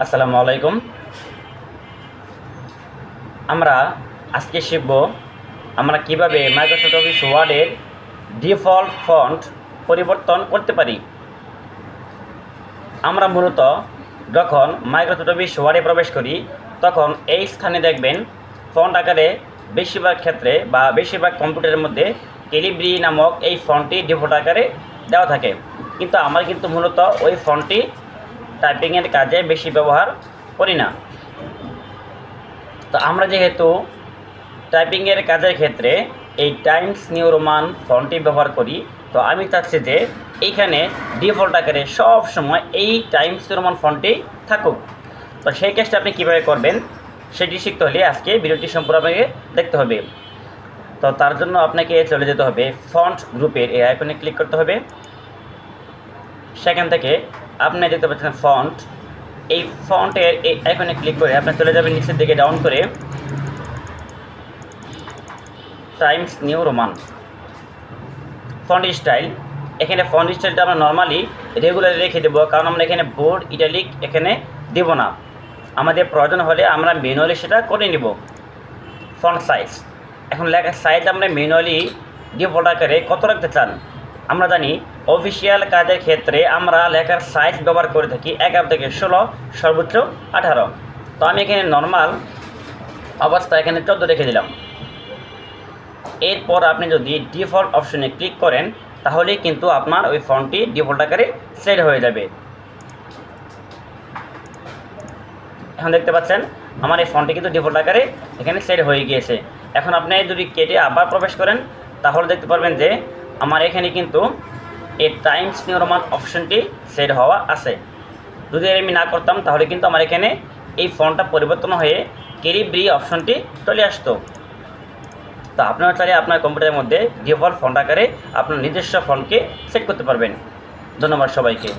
আসসালামু আলাইকুম। আমরা আজকে শিখব আমরা কিভাবে মাইক্রোসফট অফিস ওয়ার্ডের ডিফল্ট ফন্ট পরিবর্তন করতে পারি। আমরা মূলত যখন মাইক্রোসফট অফিস ওয়ার্ডে প্রবেশ করি তখন এই স্থানে দেখবেন ফন্ট আকারে বেশিরভাগ ক্ষেত্রে বা বেশিরভাগ কম্পিউটারের মধ্যে ক্যালিব্রি নামক এই ফন্টটি ডিফল্ট আকারে দেওয়া থাকে, কিন্তু আমরা কিন্তু মূলত ওই ফন্টটি টাইপিংয়ের কাজে বেশি ব্যবহার করি না। তো আমরা যেহেতু টাইপিংয়ের কাজের ক্ষেত্রে এই টাইমস নিউ রোমান ফন্টটি ব্যবহার করি, তো আমি চাচ্ছি যে এইখানে ডিফল্ট আকারে সব সময় এই টাইমস নিউ রোমান ফন্টটি থাকুক। তো সেই কাজটা আপনি কীভাবে করবেন সেটি শিখতে হলে আজকে ভিডিওটি সম্পূর্ণ আপনাকে দেখতে হবে। তো তার জন্য আপনাকে চলে যেতে হবে ফন্ট গ্রুপের এই আইকনে ক্লিক করতে হবে। সেখান থেকে আপনি দেখতে পাচ্ছেন ফন্ট, এই ফন্টের এই আইকনে ক্লিক করে আপনি চলে যাবেন নিচের দিকে ডাউন করে Times new Roman font style. এখানে ফন্ট স্টাইলটা আমরা নর্মালি রেগুলার রেখে দেবো, কারণ আমরা এখানে বোল্ড ইটালিক এখানে দেব না। আমাদের প্রয়োজন হলে আমরা ম্যানুয়ালি সেটা করে নিব। ফন্ট সাইজ, এখন লেখার সাইজ আমরা ম্যানুয়ালি ডিফল্ট আকারে কত রাখতে চান। আমরা জানি অফিসিয়াল কাজের ক্ষেত্রে আমরা লেখার সাইজ ব্যবহার করে থাকি 11 থেকে 16, সর্বোচ্চ 18। তো আমি এখানে নর্মাল অবস্থা এখানে 14 রেখে দিলাম। এরপর আপনি যদি ডিফল্ট অপশনে ক্লিক করেন তাহলেই কিন্তু আপনার ওই ফন্টটি ডিফল্ট আকারে সেট হয়ে যাবে। এখন দেখতে পাচ্ছেন আমার এই ফন্টটি কিন্তু ডিফল্ট আকারে এখানে সেট হয়ে গিয়েছে। এখন আপনি যদি কেটে আবার প্রবেশ করেন তাহলে দেখতে পারবেন যে আমার এখানে কিন্তু এই টাইমস নিউ রোমান অপশনটি সেট হওয়া আছে। যদি আমি না করতাম তাহলে কিন্তু আমার এখানে এই ফন্টটা পরিবর্তন হয়ে ক্যালিব্রি অপশনটি চলে আসতো। তো আপনারা চাইলে আপনার কম্পিউটারের মধ্যে ডিফল্ট ফন্ট আকারে আপনার নিজস্ব ফন্টকে সেট করতে পারবেন। ধন্যবাদ সবাইকে।